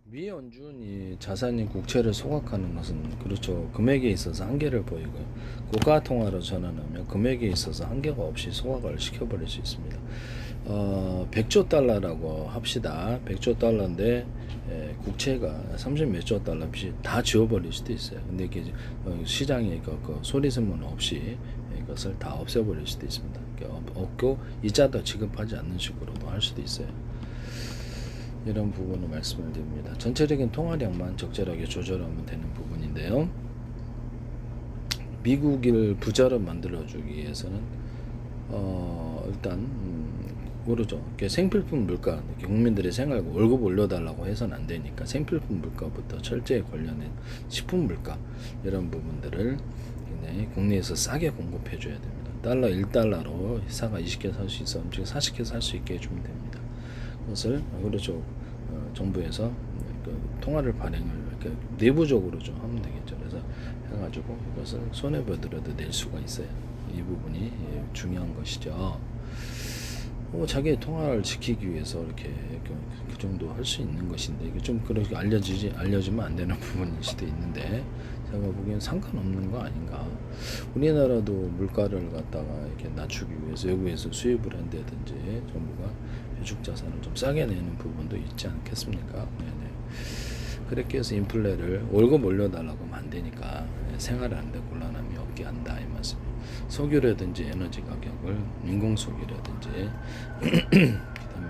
미연준이 자산인 국채를 소각하는 것은 그렇죠. 금액에 있어서 한계를 보이고요. 고가 통화로 전환하면 금액에 있어서 한계가 없이 소각을 시켜버릴 수 있습니다. 100조 달러라고 합시다. 100조 달러인데 국채가 30 몇 조 달러 빚이 다 지워버릴 수도 있어요. 근데 이게 시장에 그 소리소문 없이 이것을 다 없애버릴 수도 있습니다. 없고 이자도 지급하지 않는 식으로도 할 수도 있어요. 이런 부분을 말씀을 드립니다. 전체적인 통화량만 적절하게 조절하면 되는 부분인데요. 미국을 부자로 만들어주기 위해서는 일단 모르죠. 생필품 물가, 국민들의 생활과 월급 올려달라고 해서는 안 되니까 생필품 물가부터 철저히 관련된 식품 물가 이런 부분들을 굉장히 국내에서 싸게 공급해줘야 됩니다. 달러 1달러로 사과 20개 살 수 있어 음식 40개 살 수 있게 해주면 됩니다. 그것을 그렇죠. 정부에서 그 통화를 발행을 내부적으로 좀 하면 되겠죠. 그래서 해가지고 이것을 손해보더라도 낼 수가 있어요. 이 부분이 중요한 것이죠. 자기의 통화를 지키기 위해서 이렇게 그 정도 할 수 있는 것인데 이게 좀 그렇게 알려지면 안 되는 부분일 수도 있는데 제가 보기엔 상관없는 거 아닌가. 우리나라도 물가를 갖다가 이렇게 낮추기 위해서 외국에서 수입을 한다든지 정부가 해축 자산을 좀 싸게 내는 부분도 있지 않겠습니까? 네네. 그렇게 해서 인플레를 월급 올려달라고 하면 안 되니까 생활하는데 곤란함이 없게 한다 이 말씀이에요. 석유라든지 에너지 가격을 인공석유라든지 그다음에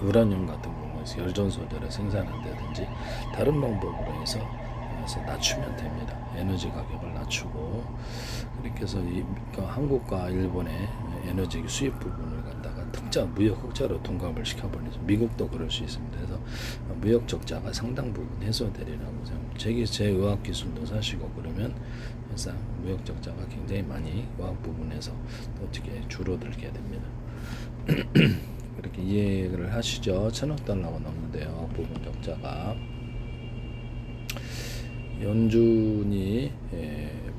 우라늄 같은 부분에서 열전소들을 생산한다든지 다른 방법으로 해서 낮추면 됩니다. 에너지 가격을 낮추고 그렇게 해서 한국과 일본의 에너지 수입 부분을 갖다가 특자 무역 흑자로 둔갑을 시켜버리죠. 미국도 그럴 수 있습니다. 그래서 무역 적자가 상당 부분 해소되리라고 생각합니다. 제 의학 기술도 사시고 그러면 항상 무역 적자가 굉장히 많이 의학 부분에서 어떻게 줄어들게 됩니다. 그렇게 이해를 하시죠. 1000억 달러가 넘는데요. 부분 적자가 연준이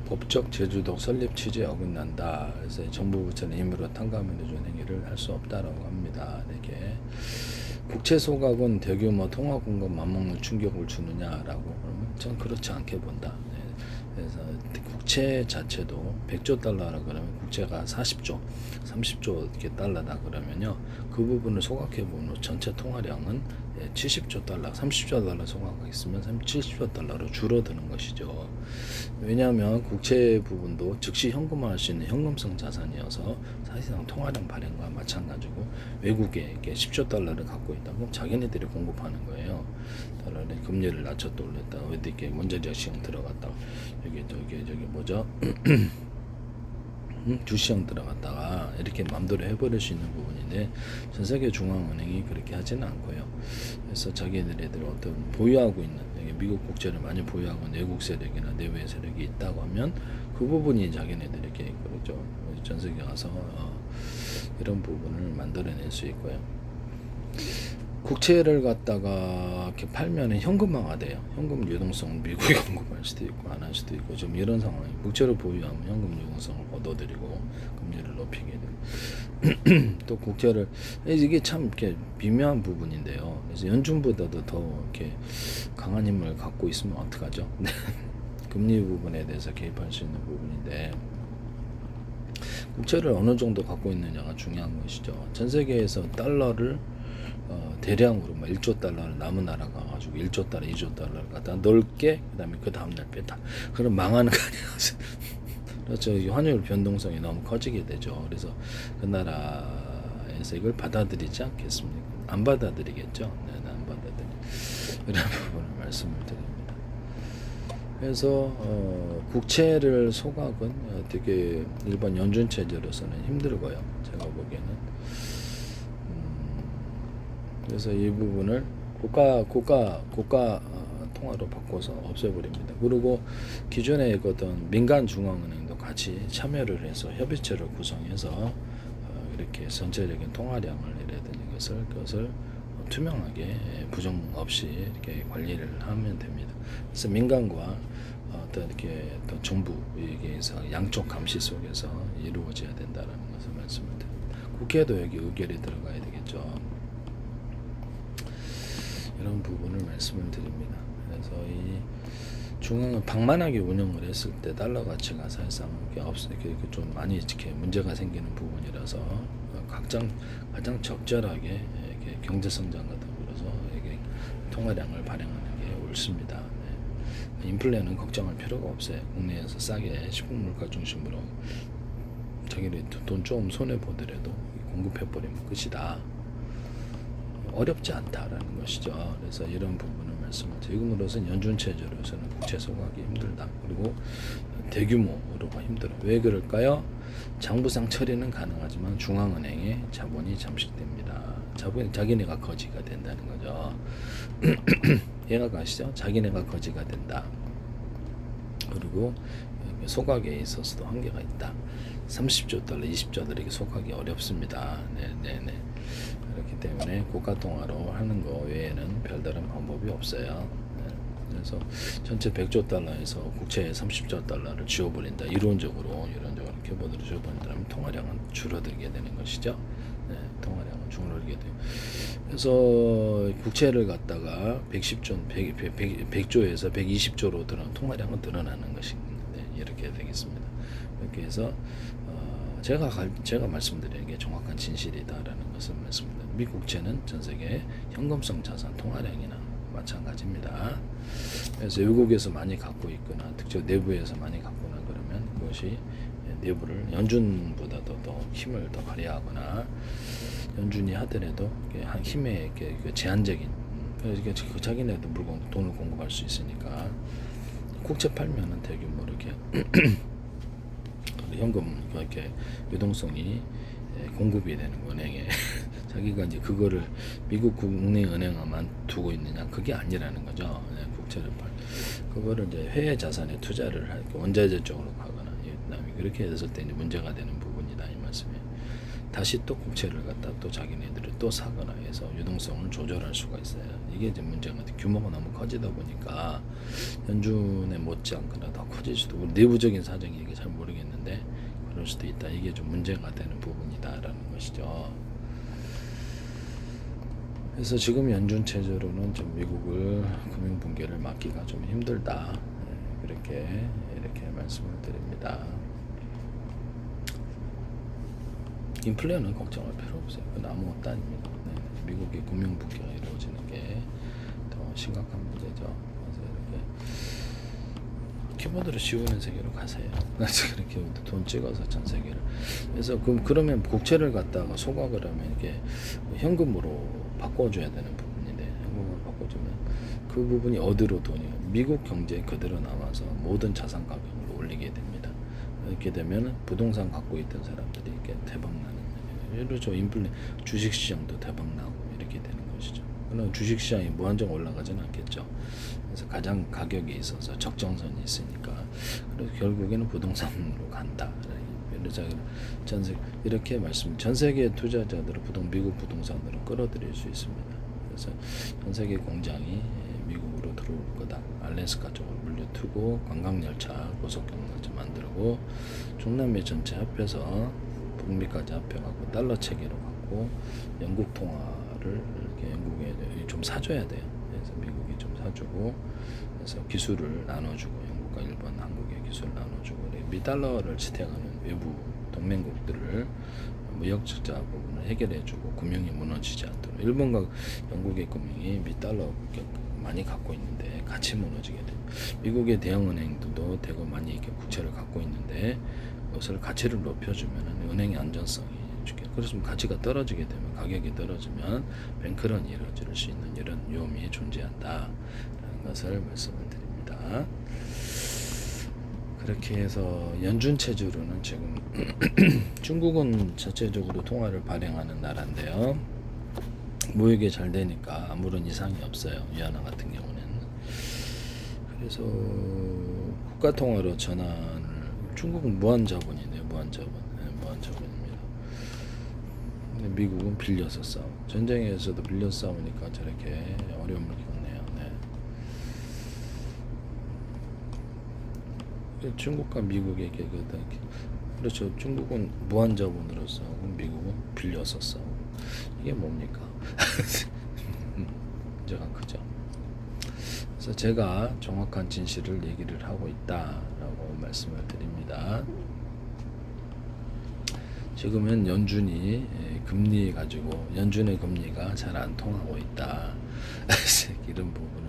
법적 제주도 설립 취지에 어긋난다. 그래서 정부 부채는 임의로 탕감을 해준 행위를 할 수 없다라고 합니다. 이렇게 국채 소각은 대규모 통화 공급 맞먹는 충격을 주느냐라고 그러면 전 그렇지 않게 본다. 그래서 국채 자체도 100조 달러라 그러면 국채가 40조, 30조 이렇게 달러다 그러면요. 그 부분을 소각해 보면 전체 통화량은 70조 달러, 30조 달러 소각하겠으면 70조 달러로 줄어드는 것이죠. 왜냐하면 국채 부분도 즉시 현금화할 수 있는 현금성 자산이어서 사실상 통화량 발행과 마찬가지고 외국에 이렇게 10조 달러를 갖고 있다. 그럼 자기네들이 공급하는 거예요. 달러를 금리를 낮췄다 올렸다 어디 이렇게 원자력 시장 들어갔다 여기 저기 뭐죠? 주시장 들어갔다가 이렇게 맘대로 해버릴 수 있는 부분인데 전 세계 중앙은행이 그렇게 하지는 않고요. 그래서 자기네들 어떤 보유하고 있는 미국 국채를 많이 보유하고 내국 세력이나 내외 세력이 있다고 하면 그 부분이 자기네들 이렇게 그렇죠. 전 세계 가서 이런 부분을 만들어낼 수 있고요. 국채를 갖다가 이렇게 팔면 현금화가 돼요. 현금 유동성은 미국이 공급할 수도 있고 안 할 수도 있고 좀 이런 상황이 국채를 보유하면 현금 유동성을 얻어들이고 금리를 높이게 되고 또 국채를 이게 참 이렇게 미묘한 부분인데요. 그래서 연준보다도 더 이렇게 강한 힘을 갖고 있으면 어떡하죠? 금리 부분에 대해서 개입할 수 있는 부분인데 국채를 어느 정도 갖고 있느냐가 중요한 것이죠. 전 세계에서 달러를 대량으로 1조 달러를 남은 나라가 가지고 1조 달러, 2조 달러를 갖다 넓게 그다음에 그 다음 날 뺐다. 그럼 망하는 거 아니에요. 그렇죠. 환율 변동성이 너무 커지게 되죠. 그래서 그 나라에서 이걸 받아들이지 않겠습니까? 안 받아들이겠죠. 네, 안 받아들이. 이런 부분을 말씀을 드립니다. 그래서 국채를 소각은 되게 일반 연준 체제로서는 힘들고요. 제가 보기에는. 그래서 이 부분을 고가 통화로 바꿔서 없애버립니다. 그리고 기존의 어떤 민간 중앙은행도 같이 참여를 해서 협의체를 구성해서 이렇게 전체적인 통화량을 이라든지 그것을 투명하게 부정 없이 이렇게 관리를 하면 됩니다. 그래서 민간과 어떤 이렇게 또 정부에게서 양쪽 감시 속에서 이루어져야 된다라는 것을 말씀을 드립니다. 국회도 여기 의결이 들어가야 되겠죠. 이런 부분을 말씀을 드립니다. 그래서 이 중앙은 방만하게 운영을 했을 때 달러 가치가 사실상 이렇게 좀 많이 이렇게 문제가 생기는 부분이라서 가장 적절하게 이렇게 경제 성장과 더불어서 이게 통화량을 발행하는 게 옳습니다. 네. 인플레는 걱정할 필요가 없어요. 국내에서 싸게 식품 물가 중심으로 자기네 돈 조금 손해 보더라도 공급해 버리면 끝이다. 어렵지 않다라는 것이죠. 그래서 이런 부분을 말씀을 지금으로서는 연준 체제로서는 국채 소각이 힘들다. 그리고 대규모로가 힘들어. 왜 그럴까요? 장부상 처리는 가능하지만 중앙은행의 자본이 잠식됩니다. 자기네가 거지가 된다는 거죠. 얘가 가시죠? 자기네가 거지가 된다. 그리고 소각에 있어서도 한계가 있다. 30조 달러, 20조 달러 이렇게 소각이 어렵습니다. 네네네. 그렇기 때문에 국가 통화로 하는 거 외에는 별다른 방법이 없어요. 네. 그래서 전체 100조 달러에서 국채에 30조 달러를 지워버린다. 이론적으로 키보드로 지워버린다면 통화량은 줄어들게 되는 것이죠. 네, 통화량은 줄어들게 돼요. 그래서 국채를 갖다가 100조에서 120조로 통화량은 늘어나는 것인데 이렇게 되겠습니다. 이렇게 해서 제가 말씀드리는 게 정확한 진실이다라는 것을 말씀드립니다. 미국 국채는 전 세계 현금성 자산 통화량이나 마찬가지입니다. 그래서 외국에서 많이 갖고 있거나 특정 내부에서 많이 갖거나 그러면 그것이 내부를 연준보다도 더 힘을 더 발휘하거나 연준이 하더라도 한 힘의 제한적인 자기네도 돈을 공급할 수 있으니까 국채 팔면은 대규모 이렇게 현금 이렇게 유동성이 공급이 되는 은행에 자기가 이제 그거를 미국 국내 은행에만 두고 있느냐 그게 아니라는 거죠. 국채를 그거를 이제 해외 자산에 투자를 할 원자재 쪽으로 가거나 그다음에 그렇게 했을 때 이제 문제가 되는 부분이다 이 말씀에 다시 또 국채를 갖다 또 자기네들이 또 사거나 해서 유동성을 조절할 수가 있어요. 이게 이제 문제가 규모가 너무 커지다 보니까 연준에 못지않거나 더 커질 수도 있고 내부적인 사정이 이게 잘 모르겠는데 그럴 수도 있다. 이게 좀 문제가 되는 부분이다라는 것이죠. 그래서 지금 연준 체제로는 좀 미국을 금융 붕괴를 막기가 좀 힘들다. 이렇게 말씀을 드립니다. 인플레는 걱정할 필요 없어요. 그건 아무것도 아닙니다. 미국의 금융 붕괴가 이루어지는 게 더 심각한 문제죠. 그래서 이렇게 키보드로 지우는 세계로 가세요. 그렇게 돈 찍어서 전 세계를. 그래서 그러면 국채를 갖다가 소각을 하면 이게 현금으로 바꿔줘야 되는 부분인데 현금으로 바꿔주면 그 부분이 어디로 돈이 미국 경제에 그대로 남아서 모든 자산 가격을 올리게 됩니다. 이렇게 되면 부동산 갖고 있던 사람들이 이렇게 대박 나는 그렇죠. 인플레 주식 시장도 대박 나고 이렇게 되는 것이죠. 그러나 주식 시장이 무한정 올라가지는 않겠죠. 그래서 가장 가격에 있어서 적정선이 있으니까 그래서 결국에는 부동산으로 간다. 이렇게 전 세계 투자자들을 미국 부동산으로 끌어들일 수 있습니다. 그래서 전 세계 공장이 미국으로 들어올 거다. 알래스카 쪽으로 물려두고 관광열차, 고속경로차 만들고 중남미 전체 합해서 북미까지 합해갖고 달러 체계로 갖고 영국 통화를 이렇게 영국에 좀 사줘야 돼요. 그래서 미국이 좀 사주고 그래서 기술을 나눠주고 영국과 일본, 한국의 기술을 나눠주고 미달러를 지탱하는 외부 동맹국들을 무역 적자 부분을 해결해주고 금융이 무너지지 않도록 일본과 영국의 금융이 미달러 많이 갖고 있는데 같이 무너지게 돼요. 미국의 대형은행들도 대거 많이 이렇게 국채를 갖고 있는데 그것을 가치를 높여주면 은행의 안전성이 죽게. 그래서 가치가 떨어지게 되면 가격이 떨어지면 뱅크런이 이루어질 수 있는 이런 위험이 존재한다라는 것을 말씀을 드립니다. 그렇게 해서 연준 체제로는 지금 중국은 자체적으로 통화를 발행하는 나라인데요. 무역이 잘 되니까 아무런 이상이 없어요. 위안화 같은 경우는. 그래서 국가 통화로 전환을 중국은 무한자본이네요. 무한자본입니다. 근데 미국은 빌려서 싸워. 전쟁에서도 빌려서 싸우니까 저렇게 어려움을 겪네요. 네. 중국과 미국의 그렇죠. 중국은 무한자본으로 싸우고 미국은 빌려서 싸우고 이게 뭡니까? 문제가 크죠. 그래서 제가 정확한 진실을 얘기를 하고 있다라고 말씀을 드립니다. 지금은 연준이 금리 가지고 연준의 금리가 잘 안 통하고 있다. 이런 부분을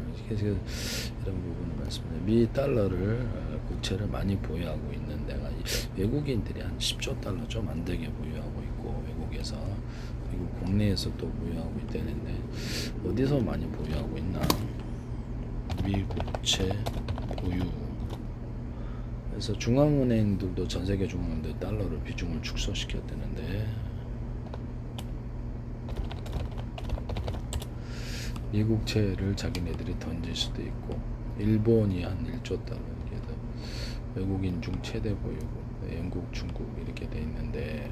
말씀드립니다. 미 달러를 국채를 많이 보유하고 있는 데가 외국인들이 한 10조 달러 좀 안 되게 보유하고 있고 외국에서 그리고 국내에서 또 보유하고 있다는데 어디서 많이 보유하고 있나? 미 국채 보유. 그래서 중앙은행들도 전 세계 중앙은행들 달러를 비중을 축소시켰다는데 미국채를 자기네들이 던질 수도 있고 일본이 한 1조 달러 이렇게 해서 외국인 중 최대 보유고 영국, 중국 이렇게 돼 있는데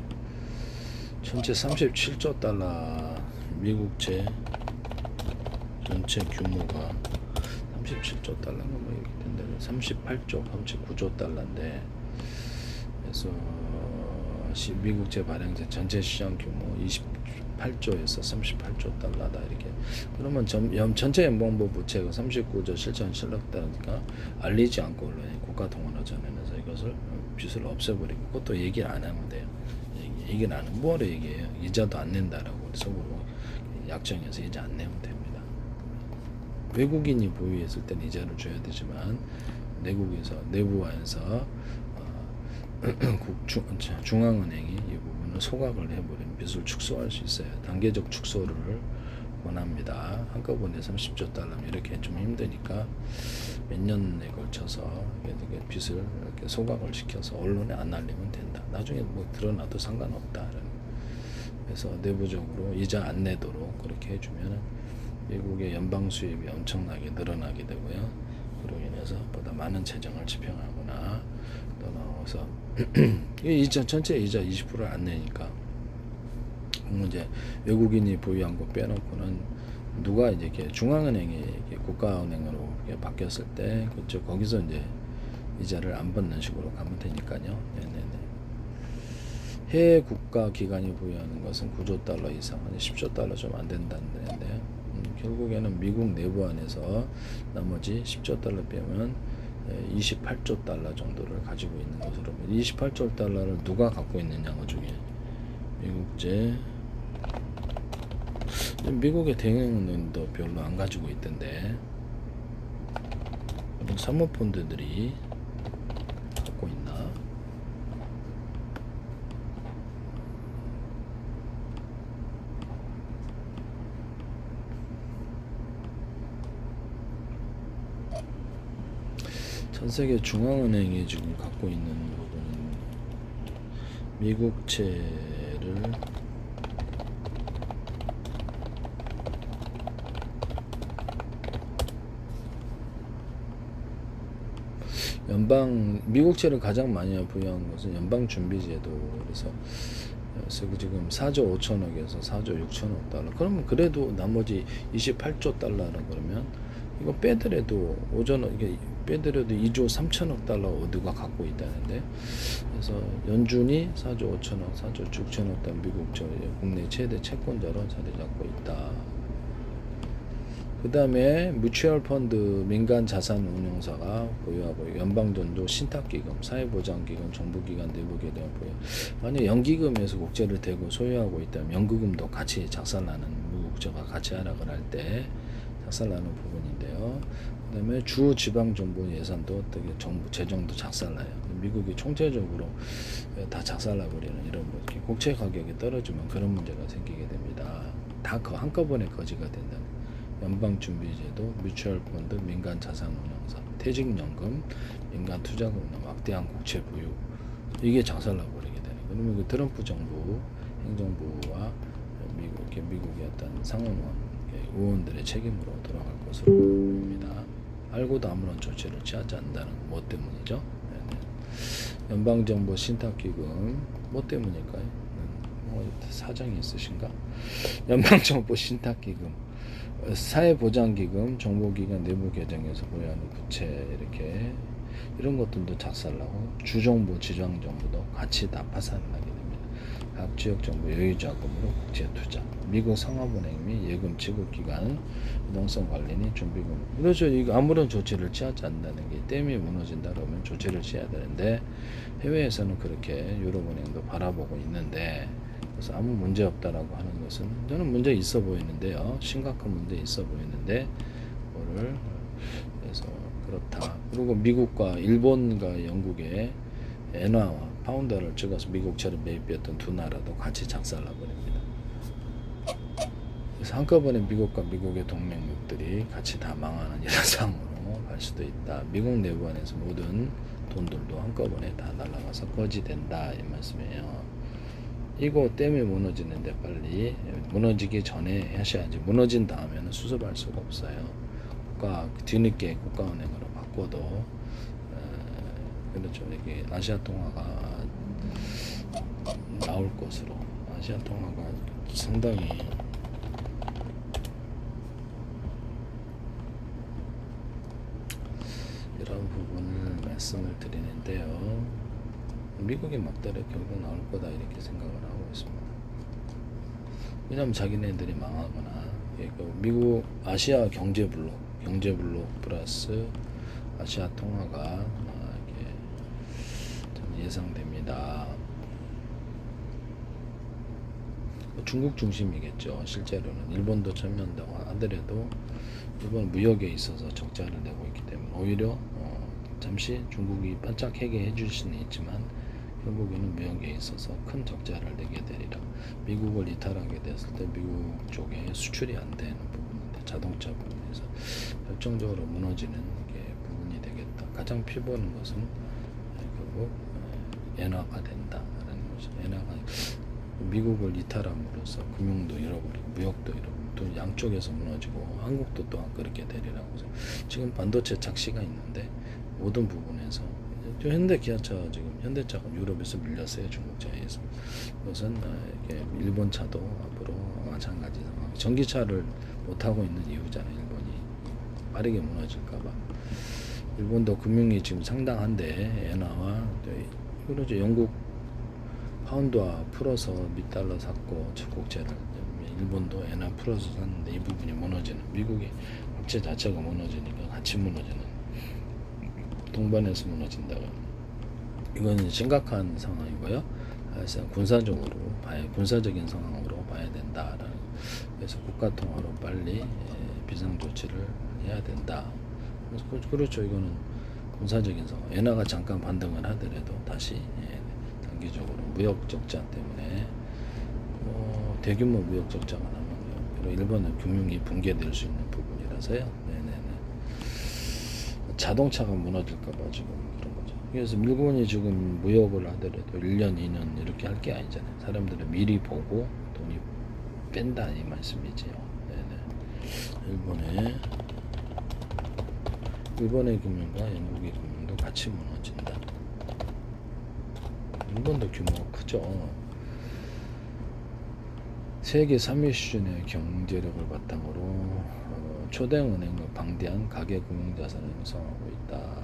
전체 37조 달러 미국채 전체 규모가 37조 달러가 뭐 이렇게 된다. 38조, 39조 달러인데 그래서 미국채 발행자 전체 시장 규모 28조에서 38조 달러다 이렇게. 그러면 전체 연방부 부채가 39조 실전 실력다니까 알리지 않고 원래 국가통화전에서 이것을 빚을 없애버리고 그것도 얘기를 안 하면 돼요. 얘기는 안 하면 뭐하러 얘기해요. 이자도 안 낸다라고 속으로 약정해서 이자 안 내면 됩니다. 외국인이 보유했을 때는 이자를 줘야 되지만 내부화해서 중앙은행이 이 부분을 소각을 해버리면 빚을 축소할 수 있어요. 단계적 축소를 원합니다. 한꺼번에 30조 달러면 이렇게 좀 힘드니까 몇 년에 걸쳐서 빚을 이렇게 소각을 시켜서 언론에 안 알리면 된다. 나중에 뭐 드러나도 상관없다. 그래서 내부적으로 이자 안 내도록 그렇게 해주면 미국의 연방 수입이 엄청나게 늘어나게 되고요. 그로 인해서 보다 많은 재정을 집행하거나 또 나와서 이자 전체 이자 20%를 안 내니까 이제 외국인이 보유한 거 빼놓고는 누가 이제 이렇게 중앙은행이 이렇게 국가은행으로 이렇게 바뀌었을 때 그쪽 거기서 이제 이자를 안 받는 식으로 가면 되니까요. 네네네. 해외 국가 기관이 보유하는 것은 9조 달러 이상, 10조 달러 좀 안 된다는데 결국에는 미국 내부 안에서 나머지 10조 달러 빼면 28조 달러 정도를 가지고 있는 것으로 28조 달러를 누가 갖고 있느냐 그 중에 미국제 미국의 대형은행도 별로 안 가지고 있던데 사모펀드들이 갖고 있나? 전 세계 중앙은행이 지금 갖고 있는 부분은 미국채를 미국채를 가장 많이 보유한 것은 연방준비제도. 그래서 지금 4조 5천억에서 4조 6천억 달러. 그러면 그래도 나머지 28조 달러라 그러면 이거 빼더라도 이게 빼더라도 2조 3천억 달러 어디가 갖고 있다는데. 그래서 연준이 4조 5천억, 4조 6천억 달러 미국 국내 최대 채권자로 자리 잡고 있다. 그 다음에 뮤추얼 펀드 민간 자산 운용사가 보유하고 연방전조 신탁기금, 사회보장기금, 정부기관, 내부기관 보유. 만약 연기금에서 국채를 대고 소유하고 있다면 연기금도 같이 작살나는 무국제가 같이 하락을 할 때 작살나는 부분인데요. 그 다음에 주 지방정부 예산도 어떻게 정부 재정도 작살나요. 미국이 총체적으로 다 작살나버리는 이런 국채 가격이 떨어지면 그런 문제가 생기게 됩니다. 다 한꺼번에 거지가 된다는. 연방준비제도, 뮤추얼펀드, 민간자산운용사, 퇴직연금, 민간투자금, 막대한 국채 보유 이게 작살나버리게 되는. 그러면 그 트럼프 정부 행정부와 미국의 어떤 상원원 의원들의 책임으로 돌아갈 것으로 보입니다. 알고도 아무런 조치를 취하지 않는다는 뭐 때문이죠? 네네. 연방정부 신탁기금 뭐 때문일까요? 사정이 있으신가? 연방정부 신탁기금, 사회보장기금, 정보기관 내부 계정에서 보유하는 부채 이렇게 이런 것들도 작살나고 주정부, 지방정부도 같이 다 파산을 하게 됩니다. 각 지역 정부 여유 자금으로 국제 투자. 미국 상하은행 및 예금 지급 기관 유동성 관리니 준비금. 그렇죠. 이거 아무런 조치를 취하지 않는다는 게 댐이 무너진다 그러면 조치를 취해야 되는데 해외에서는 그렇게 유럽은행도 바라보고 있는데 그래서 아무 문제 없다라고 하는 것은 저는 문제 있어 보이는데요. 심각한 문제 있어 보이는데 그거를 그래서 그렇다. 그리고 미국과 일본과 영국의 엔화와 파운드를 찍어서 미국처럼 매입했던 두 나라도 같이 작살나 버립니다. 그래서 한꺼번에 미국과 미국의 동맹국들이 같이 다 망하는 이런 상황으로 갈 수도 있다. 미국 내부 안에서 모든 돈들도 한꺼번에 다 날아가서 거지된다 이 말씀이에요. 이거 때문에 무너지는데 빨리 무너지기 전에 하셔야지. 무너진 다음에는 수습할 수가 없어요. 뒤늦게 국가은행으로 바꿔도 그렇죠. 이게 아시아 통화가 나올 것으로 아시아 통화가 상당히 이런 부분을 말씀을 드리는데요. 미국이 막대로 결국 나올 거다 이렇게 생각을 하고 있습니다. 왜냐하면 자기네들이 망하거나 미국 아시아 경제 블록 플러스 아시아 통화가 이렇게 예상됩니다. 중국 중심이겠죠. 실제로는 일본도 참여한다고 하더라도 일본 무역에 있어서 적자를 내고 있기 때문에 오히려 잠시 중국이 반짝 해게 해줄 수는 있지만 결국에는 무역에 있어서 큰 적자를 내게 되리라. 미국을 이탈하게 됐을 때 미국 쪽에 수출이 안 되는 부분인데 자동차 부분에서 결정적으로 무너지는 게 부분이 되겠다. 가장 피보는 것은 결국 엔화가 된다라는 것이 엔화가 미국을 이탈함으로써 금융도 잃어버리고 무역도 잃어버리고 또 양쪽에서 무너지고 한국도 또한 그렇게 되리라고 해서 지금 반도체 착시가 있는데 모든 부분에서 현대 기아차 지금 현대차가 유럽에서 밀렸어요. 중국차에서. 그것은 이렇게 일본 차도 앞으로 마찬가지 상황. 전기차를 못 하고 있는 이유잖아요. 일본이 빠르게 무너질까봐. 일본도 금융이 지금 상당한데 엔화와 그러죠. 영국 파운드와 풀어서 밑달러 샀고 국채를 일본도 엔화 풀어서 샀는데 이 부분이 무너지는 미국의 국채 자체가 무너지니까 같이 무너지는 동반해서 무너진다고. 이건 심각한 상황이고요. 그래서 군사적인 상황으로 봐야 된다라는. 그래서 국가 통화로 빨리 비상 조치를 해야 된다. 그렇죠. 이거는 군사적인 상황. 엔화가 잠깐 반등을 하더라도 다시 단기적으로 무역 적자 때문에 대규모 무역 적자가 나면요. 그리고 일본은 금융이 붕괴될 수 있는 부분이라서요. 자동차가 무너질까봐 지금 그런 거죠. 그래서 일본이 지금 무역을 하더라도 1년, 2년 이렇게 할 게 아니잖아요. 사람들은 미리 보고 돈이 뺀다 이 말씀이지요. 일본의 금융과 영국의 금융도 같이 무너진다. 일본도 규모가 크죠. 세계 3위 수준의 경제력을 바탕으로 초대은행과 방대한 가계금융자산을 형성하고 있다.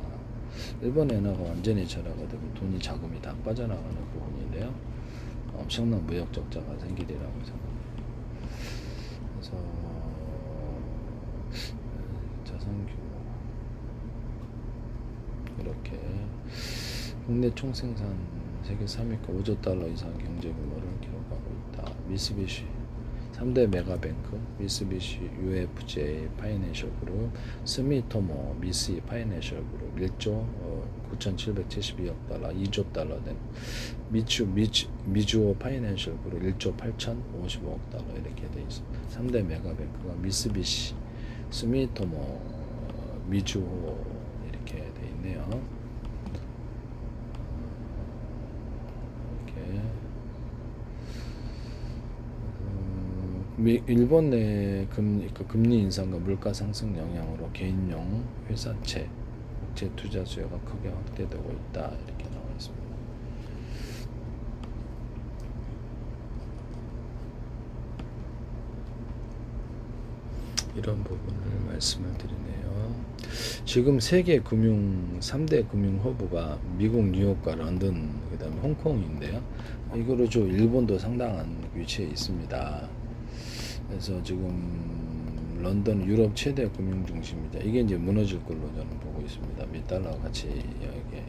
일본 엔화가 완전히 절하가 되고 돈이 자금이 다 빠져나가는 부분인데요. 엄청난 무역 적자가 생기리라고 생각합니다. 그래서 자산 규모 이렇게 국내 총생산 세계 3위가 5조 달러 이상 경제 규모를 기록하고 있다. 미쓰비시 3대 메가뱅크, 미쓰비시 UFJ 파이낸셜 그룹, 스미토모 미쓰이 파이낸셜 그룹 1조 9,772억 달러, 2조 달러 된 미주오 파이낸셜 그룹 1조 8,055억 달러 이렇게 돼 있습니다. 3대 메가뱅크가 미쓰비시, 스미토모, 미주오 이렇게 돼 있네요. 일본 내 금리 인상과 물가 상승 영향으로 개인용 회사채, 국제 투자 수요가 크게 확대되고 있다 이렇게 나와 있습니다. 이런 부분을 말씀을 드리네요. 지금 세계 금융 3대 금융 허브가 미국 뉴욕과 런던 그다음에 홍콩인데요. 이거로 저 일본도 상당한 위치에 있습니다. 그래서 지금 런던 유럽 최대 금융 중심이다. 이게 이제 무너질 걸로 저는 보고 있습니다. 미 달러와 같이 이게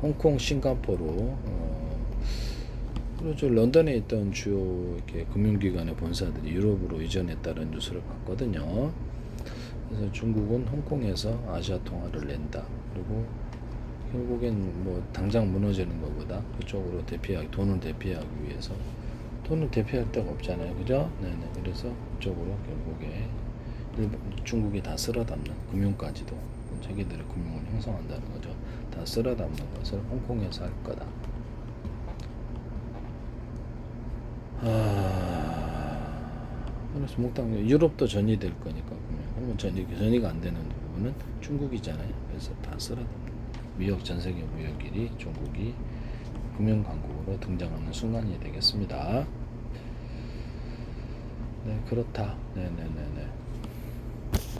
홍콩, 싱가포르, 그렇죠. 런던에 있던 주요 이렇게 금융기관의 본사들이 유럽으로 이전했다는 뉴스를 봤거든요. 그래서 중국은 홍콩에서 아시아 통화를 낸다. 그리고 결국엔 뭐 당장 무너지는 것보다 그쪽으로 대피하기, 돈을 대피하기 위해서 돈을 대피할 데가 없잖아요, 그죠? 네네. 그래서 그쪽으로 결국에 중국이 다 쓸어담는 금융까지도 자기들의 금융을 형성한다는 거죠. 다 쓸어담는 것을 홍콩에서 할 거다. 그래서 몽땅 유럽도 전이될 거니까 그러면 전이가 안 되는 부분은 중국이잖아요. 그래서 다 쓸어담는 무역 전 세계 무역일이 중국이 금융 강국으로 등장하는 순간이 되겠습니다. 네, 그렇다. 네네네네.